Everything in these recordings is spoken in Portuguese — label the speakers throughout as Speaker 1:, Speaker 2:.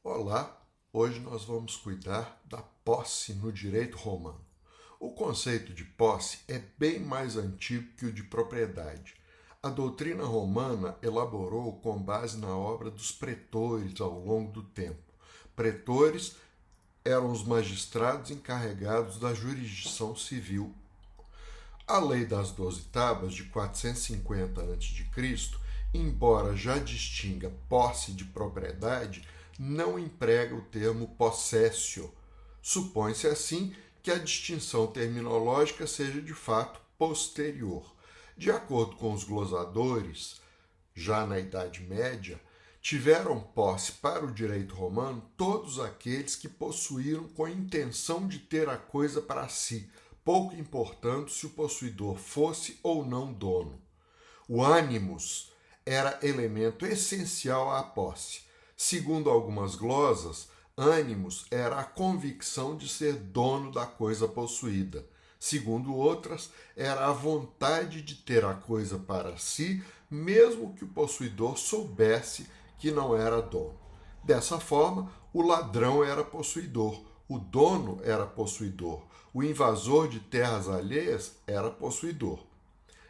Speaker 1: Olá, hoje nós vamos cuidar da posse no direito romano. O conceito de posse é bem mais antigo que o de propriedade. A doutrina romana elaborou com base na obra dos pretores ao longo do tempo. Pretores eram os magistrados encarregados da jurisdição civil. A Lei das Doze Tábuas, de 450 a.C., embora já distinga posse de propriedade, não emprega o termo possessio. Supõe-se assim que a distinção terminológica seja de fato posterior. De acordo com os glosadores, já na Idade Média, tiveram posse para o direito romano todos aqueles que possuíram com a intenção de ter a coisa para si, pouco importando se o possuidor fosse ou não dono. O animus era elemento essencial à posse. Segundo algumas glosas, animus era a convicção de ser dono da coisa possuída. Segundo outras, era a vontade de ter a coisa para si, mesmo que o possuidor soubesse que não era dono. Dessa forma, o ladrão era possuidor, o dono era possuidor, o invasor de terras alheias era possuidor.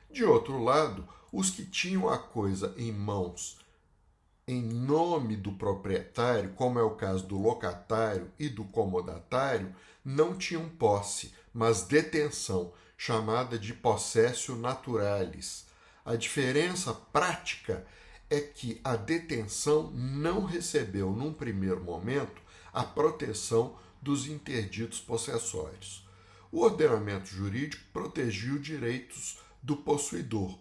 Speaker 1: De outro lado, os que tinham a coisa em mãos em nome do proprietário, como é o caso do locatário e do comodatário, não tinham posse, mas detenção, chamada de possessio naturalis. A diferença prática é que a detenção não recebeu, num primeiro momento, a proteção dos interditos possessórios. O ordenamento jurídico protegia os direitos do possuidor.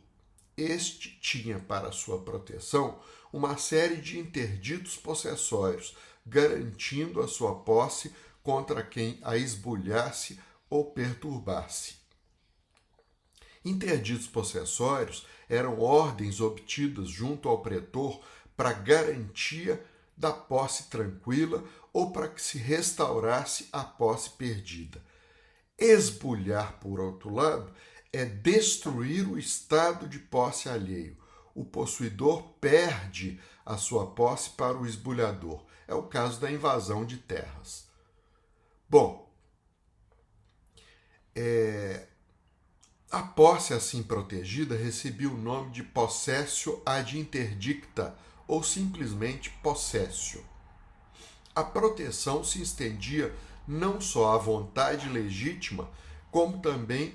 Speaker 1: Este tinha para sua proteção uma série de interditos possessórios, garantindo a sua posse contra quem a esbulhasse ou perturbasse. Interditos possessórios eram ordens obtidas junto ao pretor para garantia da posse tranquila ou para que se restaurasse a posse perdida. Esbulhar, por outro lado, é destruir o estado de posse alheio. O possuidor perde a sua posse para o esbulhador. É o caso da invasão de terras. Bom, a posse assim protegida recebia o nome de possessio ad interdicta, ou simplesmente possessio. A proteção se estendia não só à vontade legítima, como também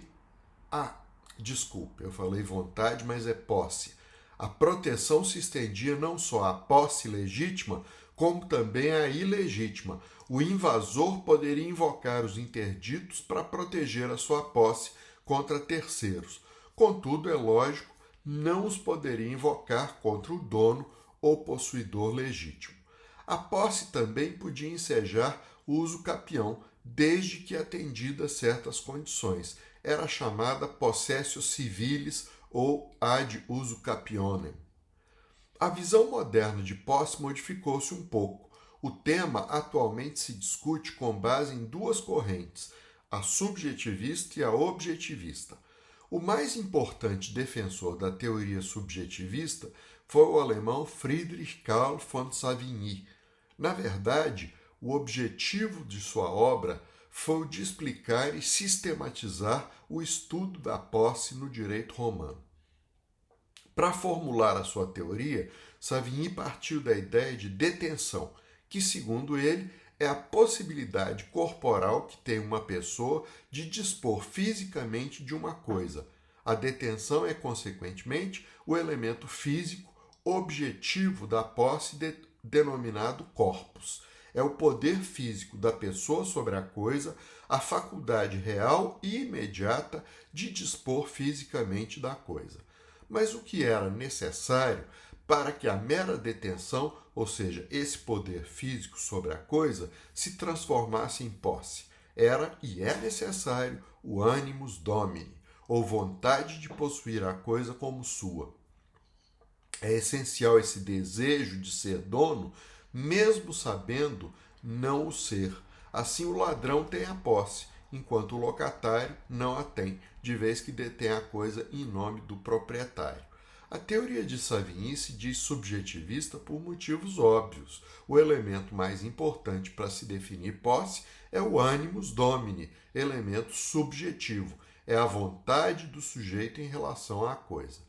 Speaker 1: eu falei vontade, mas é posse. A proteção se estendia não só à posse legítima, como também à ilegítima. O invasor poderia invocar os interditos para proteger a sua posse contra terceiros. Contudo, é lógico, não os poderia invocar contra o dono ou possuidor legítimo. A posse também podia ensejar o uso capião, desde que atendidas certas condições. Era chamada possessio civilis ou ad uso capionem. A visão moderna de posse modificou-se um pouco. O tema atualmente se discute com base em duas correntes, a subjetivista e a objetivista. O mais importante defensor da teoria subjetivista foi o alemão Friedrich Carl von Savigny. Na verdade, o objetivo de sua obra foi o de explicar e sistematizar o estudo da posse no direito romano. Para formular a sua teoria, Savigny partiu da ideia de detenção, que, segundo ele, é a possibilidade corporal que tem uma pessoa de dispor fisicamente de uma coisa. A detenção é, consequentemente, o elemento físico objetivo da posse denominado corpus. É o poder físico da pessoa sobre a coisa, a faculdade real e imediata de dispor fisicamente da coisa. Mas o que era necessário para que a mera detenção, ou seja, esse poder físico sobre a coisa, se transformasse em posse? Era e é necessário o animus domini, ou vontade de possuir a coisa como sua. É essencial esse desejo de ser dono, mesmo sabendo não o ser. Assim, o ladrão tem a posse, enquanto o locatário não a tem, de vez que detém a coisa em nome do proprietário. A teoria de Savigny se diz subjetivista por motivos óbvios. O elemento mais importante para se definir posse é o animus domini, elemento subjetivo. É a vontade do sujeito em relação à coisa.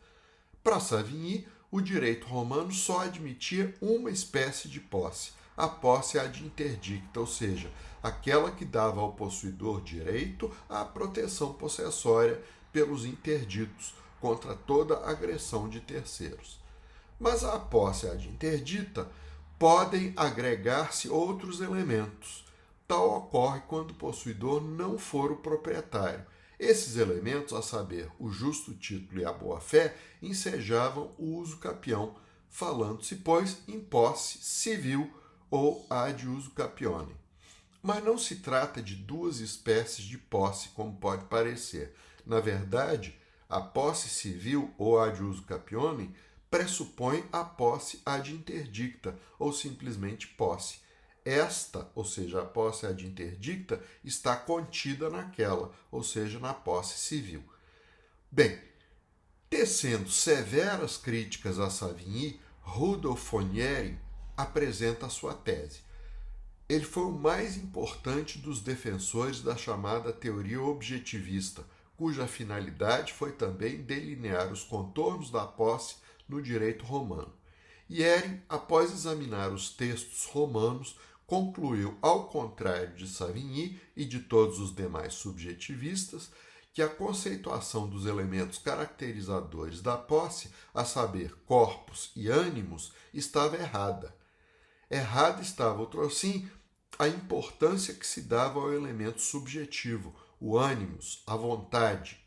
Speaker 1: Para Savigny, o direito romano só admitia uma espécie de posse, a posse ad interdicta, ou seja, aquela que dava ao possuidor direito à proteção possessória pelos interditos, contra toda agressão de terceiros. Mas à posse ad interdita podem agregar-se outros elementos. Tal ocorre quando o possuidor não for o proprietário. Esses elementos, a saber, o justo título e a boa-fé, ensejavam o uso capião, falando-se, pois, em posse civil ou ad uso capione. Mas não se trata de duas espécies de posse, como pode parecer. Na verdade, a posse civil ou ad uso capione pressupõe a posse ad interdicta, ou simplesmente posse. Esta, ou seja, a posse ad interdicta, está contida naquela, ou seja, na posse civil. Bem, tecendo severas críticas a Savigny, Rudolf Fogneri apresenta a sua tese. Ele foi o mais importante dos defensores da chamada teoria objetivista, cuja finalidade foi também delinear os contornos da posse no direito romano. Ehring, após examinar os textos romanos, concluiu, ao contrário de Savigny e de todos os demais subjetivistas, que a conceituação dos elementos caracterizadores da posse, a saber, corpus e ânimos, estava errada. Errada estava, outrossim, a importância que se dava ao elemento subjetivo, o ânimos, a vontade.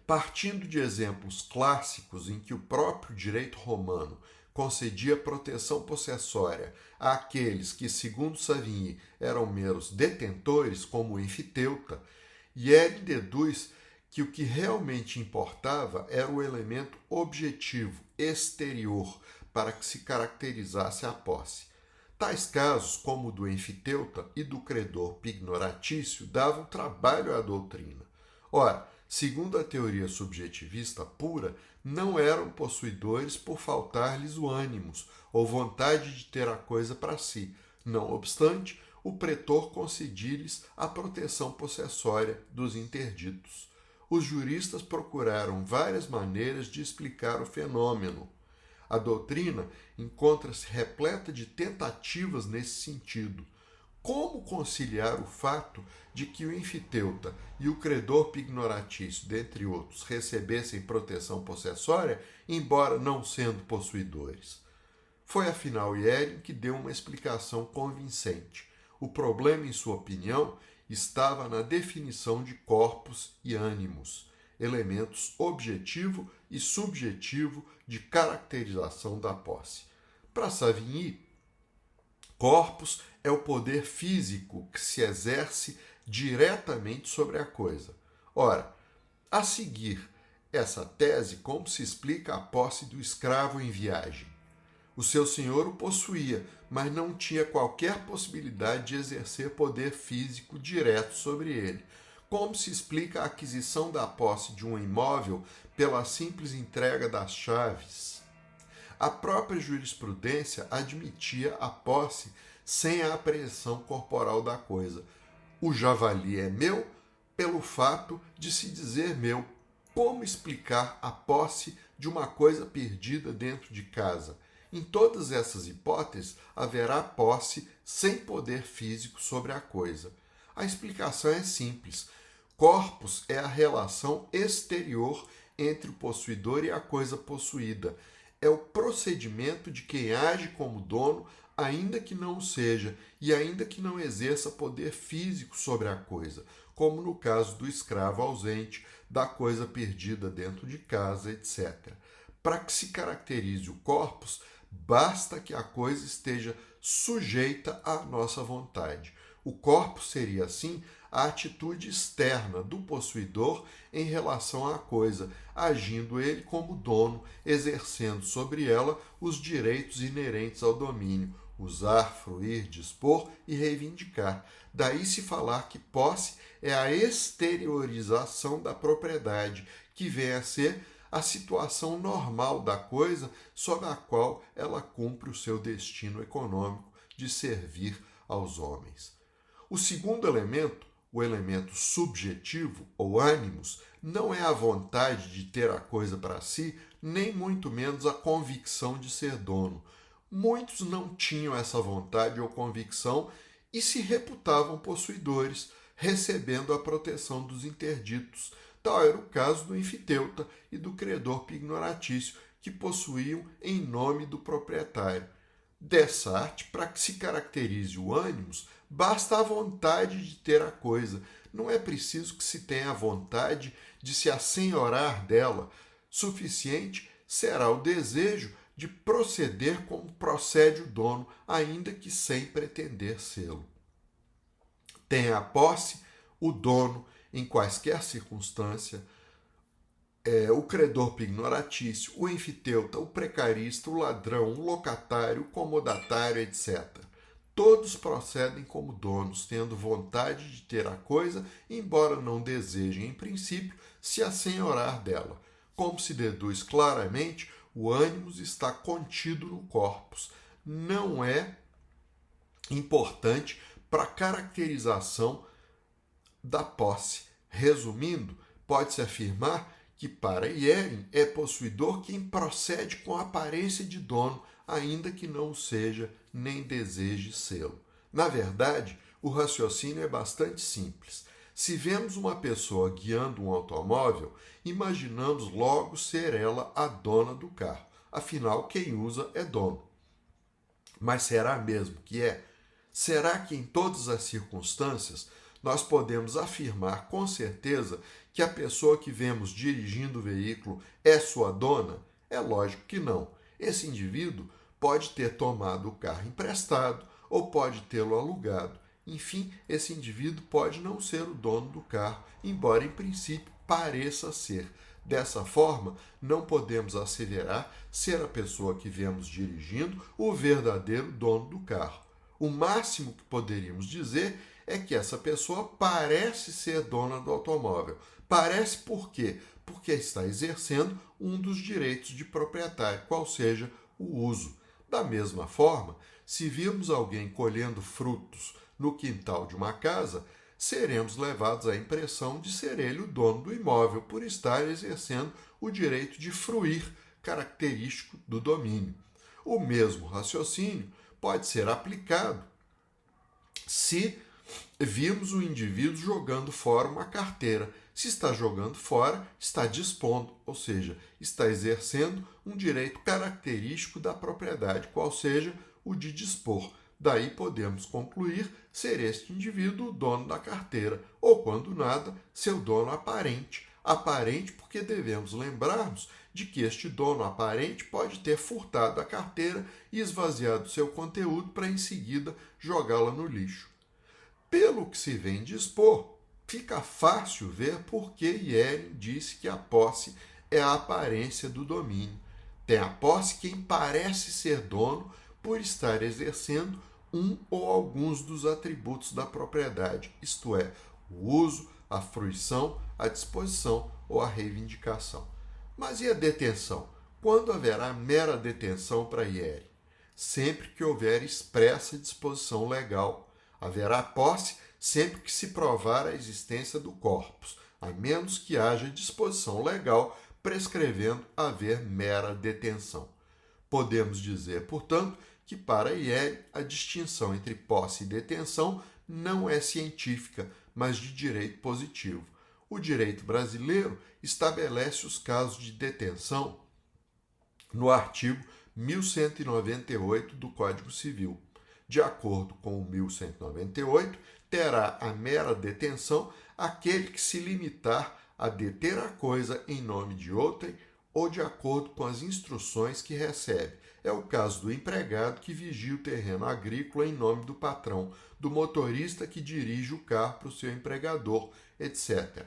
Speaker 1: Partindo de exemplos clássicos em que o próprio direito romano concedia proteção possessória àqueles que, segundo Savigny, eram meros detentores, como o enfiteuta, Ehring deduz que o que realmente importava era o elemento objetivo, exterior, para que se caracterizasse a posse. Tais casos, como o do enfiteuta e do credor pignoratício, davam trabalho à doutrina. Ora, segundo a teoria subjetivista pura, não eram possuidores por faltar-lhes o ânimos ou vontade de ter a coisa para si. Não obstante, o pretor concedia-lhes a proteção possessória dos interditos. Os juristas procuraram várias maneiras de explicar o fenômeno. A doutrina encontra-se repleta de tentativas nesse sentido. Como conciliar o fato de que o enfiteuta e o credor pignoratício, dentre outros, recebessem proteção possessória, embora não sendo possuidores? Foi afinal Ehring que deu uma explicação convincente. O problema, em sua opinião, estava na definição de corpus e ânimos, elementos objetivo e subjetivo de caracterização da posse. Para Savigny, corpus é o poder físico que se exerce diretamente sobre a coisa. Ora, a seguir essa tese, como se explica a posse do escravo em viagem? O seu senhor o possuía, mas não tinha qualquer possibilidade de exercer poder físico direto sobre ele. Como se explica a aquisição da posse de um imóvel pela simples entrega das chaves? A própria jurisprudência admitia a posse sem a apreensão corporal da coisa. O javali é meu pelo fato de se dizer meu. Como explicar a posse de uma coisa perdida dentro de casa? Em todas essas hipóteses, haverá posse sem poder físico sobre a coisa. A explicação é simples. Corpus é a relação exterior entre o possuidor e a coisa possuída. É o procedimento de quem age como dono, ainda que não o seja, e ainda que não exerça poder físico sobre a coisa, como no caso do escravo ausente, da coisa perdida dentro de casa, etc. Para que se caracterize o corpus, basta que a coisa esteja sujeita à nossa vontade. O corpus seria, assim, a atitude externa do possuidor em relação à coisa, agindo ele como dono, exercendo sobre ela os direitos inerentes ao domínio, usar, fruir, dispor e reivindicar. Daí se falar que posse é a exteriorização da propriedade, que vem a ser a situação normal da coisa sob a qual ela cumpre o seu destino econômico de servir aos homens. O segundo elemento, o elemento subjetivo ou ânimos, não é a vontade de ter a coisa para si, nem muito menos a convicção de ser dono. Muitos não tinham essa vontade ou convicção e se reputavam possuidores, recebendo a proteção dos interditos. Tal era o caso do enfiteuta e do credor pignoratício, que possuíam em nome do proprietário. Dessa arte, para que se caracterize o ânimos, basta a vontade de ter a coisa. Não é preciso que se tenha a vontade de se assenhorar dela. Suficiente será o desejo de proceder como procede o dono, ainda que sem pretender sê-lo. Tenha a posse o dono, em quaisquer circunstância, o credor pignoratício, o enfiteuta, o precarista, o ladrão, o locatário, o comodatário, etc. Todos procedem como donos, tendo vontade de ter a coisa, embora não desejem, em princípio, se assenhorar dela. Como se deduz claramente, o ânimos está contido no corpus. Não é importante para a caracterização da posse. Resumindo, pode-se afirmar que para Hierem é possuidor quem procede com a aparência de dono, ainda que não o seja nem deseje sê-lo. Na verdade, o raciocínio é bastante simples. Se vemos uma pessoa guiando um automóvel, imaginamos logo ser ela a dona do carro. Afinal, quem usa é dono. Mas será mesmo que é? Será que em todas as circunstâncias nós podemos afirmar com certeza que a pessoa que vemos dirigindo o veículo é sua dona? É lógico que não. Esse indivíduo pode ter tomado o carro emprestado ou pode tê-lo alugado. Enfim, esse indivíduo pode não ser o dono do carro, embora em princípio pareça ser. Dessa forma, não podemos asseverar ser a pessoa que vemos dirigindo o verdadeiro dono do carro. O máximo que poderíamos dizer é que essa pessoa parece ser dona do automóvel. Parece por quê? Porque está exercendo um dos direitos de proprietário, qual seja o uso. Da mesma forma, se virmos alguém colhendo frutos no quintal de uma casa, seremos levados à impressão de ser ele o dono do imóvel, por estar exercendo o direito de fruir, característico do domínio. O mesmo raciocínio pode ser aplicado se virmos o indivíduo jogando fora uma carteira. Se está jogando fora, está dispondo, ou seja, está exercendo um direito característico da propriedade, qual seja o de dispor. Daí podemos concluir ser este indivíduo o dono da carteira, ou, quando nada, seu dono aparente. Aparente porque devemos lembrar-nos de que este dono aparente pode ter furtado a carteira e esvaziado seu conteúdo para em seguida jogá-la no lixo. Pelo que se vem dispor, fica fácil ver por que Hierem disse que a posse é a aparência do domínio. Tem a posse quem parece ser dono por estar exercendo um ou alguns dos atributos da propriedade, isto é, o uso, a fruição, a disposição ou a reivindicação. Mas e a detenção? Quando haverá mera detenção para Hierem? Sempre que houver expressa disposição legal. Haverá posse sempre que se provar a existência do corpus, a menos que haja disposição legal prescrevendo haver mera detenção. Podemos dizer, portanto, que para Hierem a distinção entre posse e detenção não é científica, mas de direito positivo. O direito brasileiro estabelece os casos de detenção no artigo 1198 do Código Civil. De acordo com o 1198, terá a mera detenção aquele que se limitar a deter a coisa em nome de outrem ou de acordo com as instruções que recebe. É o caso do empregado que vigia o terreno agrícola em nome do patrão, do motorista que dirige o carro para o seu empregador, etc.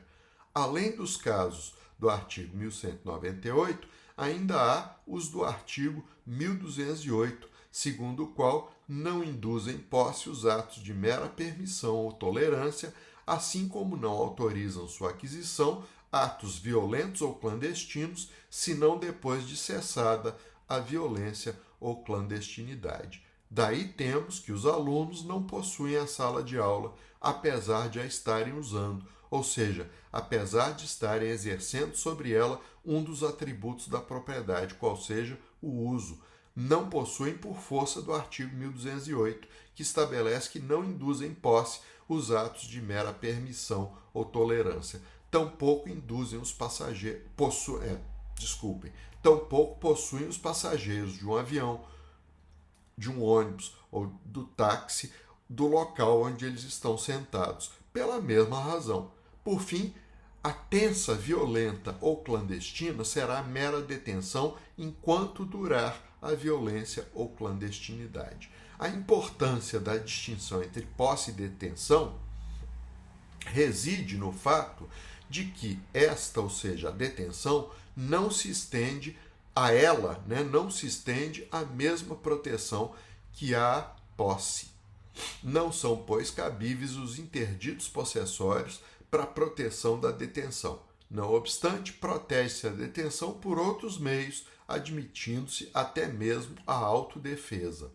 Speaker 1: Além dos casos do artigo 1198, ainda há os do artigo 1208, segundo o qual não induzem posse os atos de mera permissão ou tolerância, assim como não autorizam sua aquisição atos violentos ou clandestinos, senão depois de cessada a violência ou clandestinidade. Daí temos que os alunos não possuem a sala de aula, apesar de a estarem usando, ou seja, apesar de estarem exercendo sobre ela um dos atributos da propriedade, qual seja o uso. Não possuem por força do artigo 1208, que estabelece que não induzem em posse os atos de mera permissão ou tolerância. Tampouco induzem os passageiros, tampouco possuem os passageiros de um avião, de um ônibus ou do táxi do local onde eles estão sentados, pela mesma razão. Por fim, a tensa, violenta ou clandestina será mera detenção enquanto durar a violência ou clandestinidade. A importância da distinção entre posse e detenção reside no fato de que esta, ou seja, a detenção, não se estende a ela, não se estende a mesma proteção que a posse. Não são, pois, cabíveis os interditos possessórios para a proteção da detenção. Não obstante, protege-se a detenção por outros meios, admitindo-se até mesmo a autodefesa.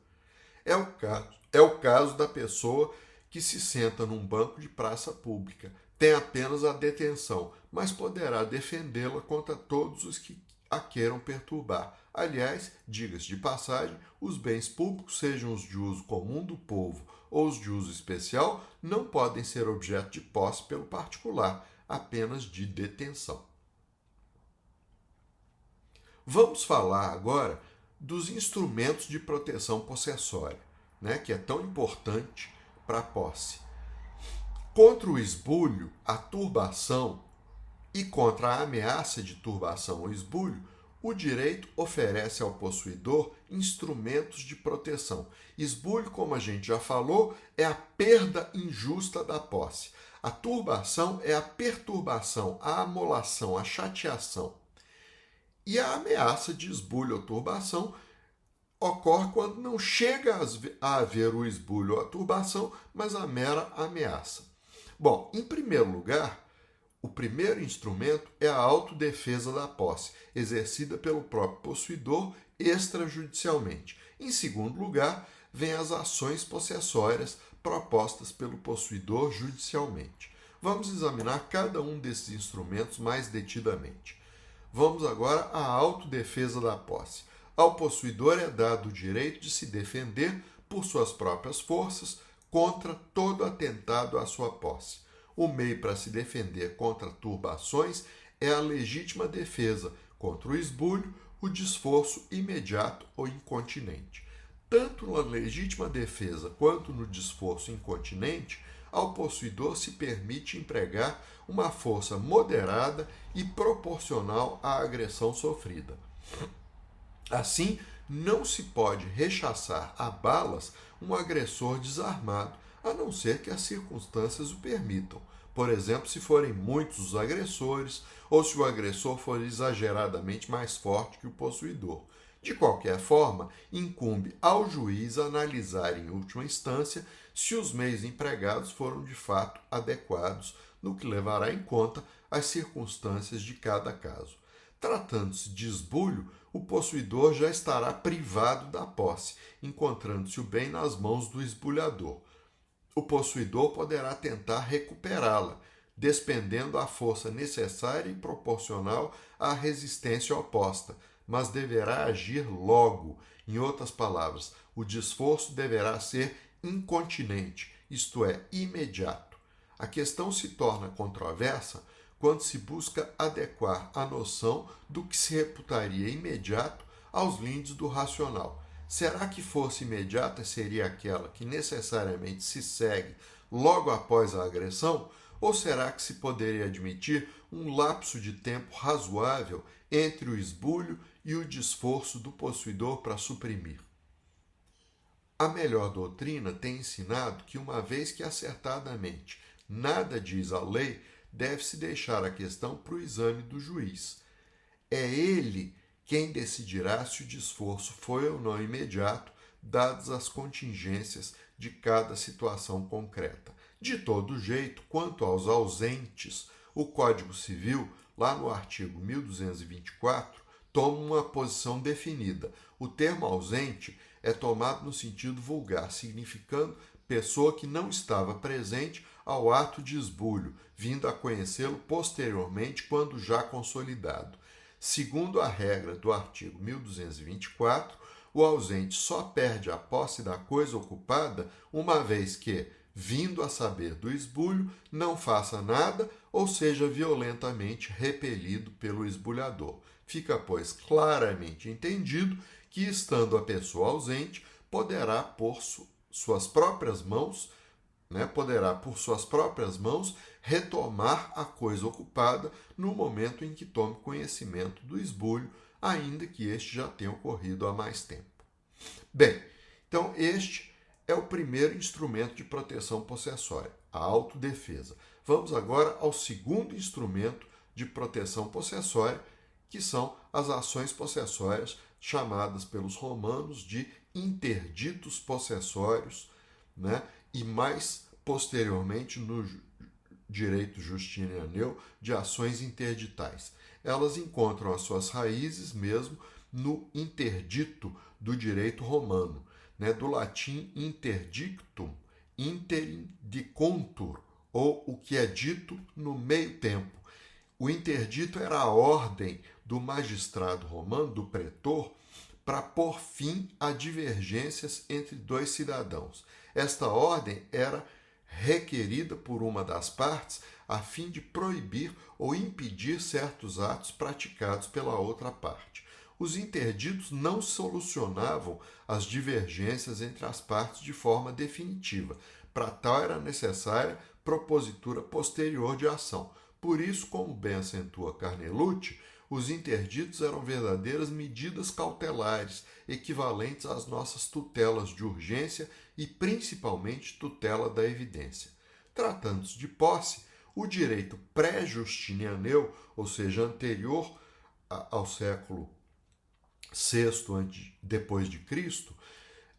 Speaker 1: É o caso da pessoa que se senta num banco de praça pública. Tem apenas a detenção, mas poderá defendê-la contra todos os que a queiram perturbar. Aliás, diga-se de passagem, os bens públicos, sejam os de uso comum do povo ou os de uso especial, não podem ser objeto de posse pelo particular, apenas de detenção. Vamos falar agora dos instrumentos de proteção possessória, que é tão importante para a posse. Contra o esbulho, a turbação e contra a ameaça de turbação ou esbulho, o direito oferece ao possuidor instrumentos de proteção. Esbulho, como a gente já falou, é a perda injusta da posse. A turbação é a perturbação, a amolação, a chateação. E a ameaça de esbulho ou turbação ocorre quando não chega a haver o esbulho ou a turbação, mas a mera ameaça. Bom, em primeiro lugar, o primeiro instrumento é a autodefesa da posse, exercida pelo próprio possuidor extrajudicialmente. Em segundo lugar, vêm as ações possessórias propostas pelo possuidor judicialmente. Vamos examinar cada um desses instrumentos mais detidamente. Vamos agora à autodefesa da posse. Ao possuidor é dado o direito de se defender por suas próprias forças contra todo atentado à sua posse. O meio para se defender contra turbações é a legítima defesa contra o esbulho, o desforço imediato ou incontinente. Tanto na legítima defesa quanto no desforço incontinente, ao possuidor se permite empregar uma força moderada e proporcional à agressão sofrida. Assim, não se pode rechaçar a balas um agressor desarmado, a não ser que as circunstâncias o permitam. Por exemplo, se forem muitos os agressores ou se o agressor for exageradamente mais forte que o possuidor. De qualquer forma, incumbe ao juiz analisar em última instância se os meios empregados foram de fato adequados, no que levará em conta as circunstâncias de cada caso. Tratando-se de esbulho, o possuidor já estará privado da posse, encontrando-se o bem nas mãos do esbulhador. O possuidor poderá tentar recuperá-la, despendendo a força necessária e proporcional à resistência oposta, mas deverá agir logo. Em outras palavras, o desforço deverá ser incontinente, isto é, imediato. A questão se torna controversa quando se busca adequar a noção do que se reputaria imediato aos lindes do racional. Será que força imediata seria aquela que necessariamente se segue logo após a agressão? Ou será que se poderia admitir um lapso de tempo razoável entre o esbulho e o desforço do possuidor para suprimir? A melhor doutrina tem ensinado que, uma vez que acertadamente nada diz a lei, deve-se deixar a questão para o exame do juiz. É ele quem decidirá se o desforço foi ou não imediato, dadas as contingências de cada situação concreta. De todo jeito, quanto aos ausentes, o Código Civil lá no artigo 1224, toma uma posição definida. O termo ausente é tomado no sentido vulgar, significando pessoa que não estava presente ao ato de esbulho, vindo a conhecê-lo posteriormente quando já consolidado. Segundo a regra do artigo 1224, o ausente só perde a posse da coisa ocupada uma vez que, vindo a saber do esbulho, não faça nada ou seja violentamente repelido pelo esbulhador. Fica, pois, claramente entendido que, estando a pessoa ausente, poderá por suas próprias mãos retomar a coisa ocupada no momento em que tome conhecimento do esbulho, ainda que este já tenha ocorrido há mais tempo. Bem, então este é o primeiro instrumento de proteção possessória, a autodefesa. Vamos agora ao segundo instrumento de proteção possessória, que são as ações possessórias chamadas pelos romanos de interditos possessórios, e mais posteriormente no direito justinianeu de ações interditais. Elas encontram as suas raízes mesmo no interdito do direito romano, do latim interdictum, interim dicontur, ou o que é dito no meio tempo. O interdito era a ordem do magistrado romano, do pretor, para pôr fim a divergências entre dois cidadãos. Esta ordem era requerida por uma das partes a fim de proibir ou impedir certos atos praticados pela outra parte. Os interditos não solucionavam as divergências entre as partes de forma definitiva. Para tal era necessária propositura posterior de ação. Por isso, como bem acentua Carnelucci, os interditos eram verdadeiras medidas cautelares, equivalentes às nossas tutelas de urgência e principalmente tutela da evidência. Tratando-se de posse, o direito pré-justinianeu, ou seja, anterior ao século VI depois de Cristo,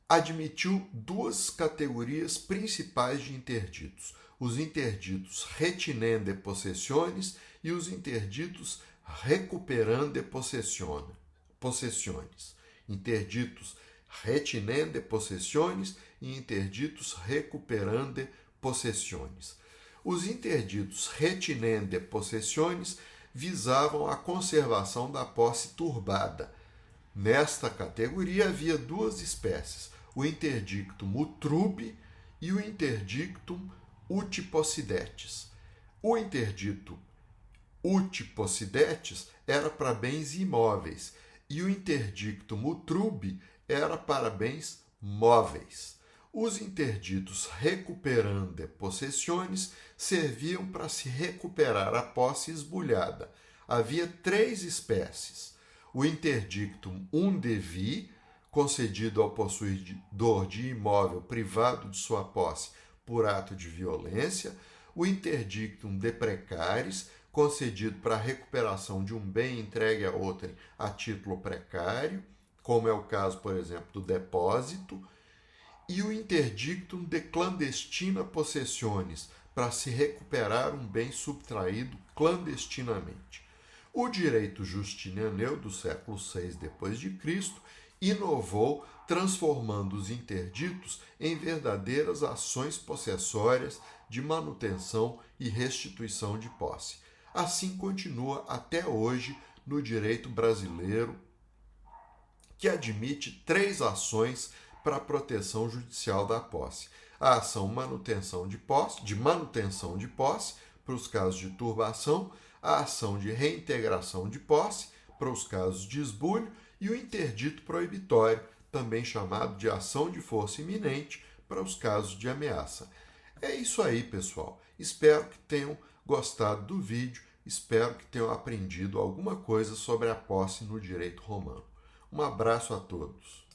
Speaker 1: admitiu duas categorias principais de interditos: os interditos retinende possessiones e os interditos recuperande possessiones. Interditos retinende possessiones e interditos recuperande possessiones. Os interditos retinende possessiones visavam a conservação da posse turbada. Nesta categoria havia duas espécies, o interdictum utrobi e o interdictum uti possidetis. O interdito uti possidetis era para bens imóveis e o interdictum utrobi era para bens móveis. Os interditos recuperande possessiones serviam para se recuperar a posse esbulhada. Havia três espécies: o interdictum undevi, concedido ao possuidor de imóvel privado de sua posse por ato de violência; o interdictum de precaris, concedido para a recuperação de um bem entregue a outrem a título precário, como é o caso, por exemplo, do depósito; e o interdictum de clandestina possessiones, para se recuperar um bem subtraído clandestinamente. O direito justinianeu do século VI d.C. inovou, transformando os interditos em verdadeiras ações possessórias de manutenção e restituição de posse. Assim continua até hoje no direito brasileiro, que admite três ações para a proteção judicial da posse: a ação de manutenção de posse para os casos de turbação, a ação de reintegração de posse para os casos de esbulho e o interdito proibitório, também chamado de ação de força iminente, para os casos de ameaça. É isso aí, pessoal. Espero que tenham gostado do vídeo, espero que tenham aprendido alguma coisa sobre a posse no direito romano. Um abraço a todos.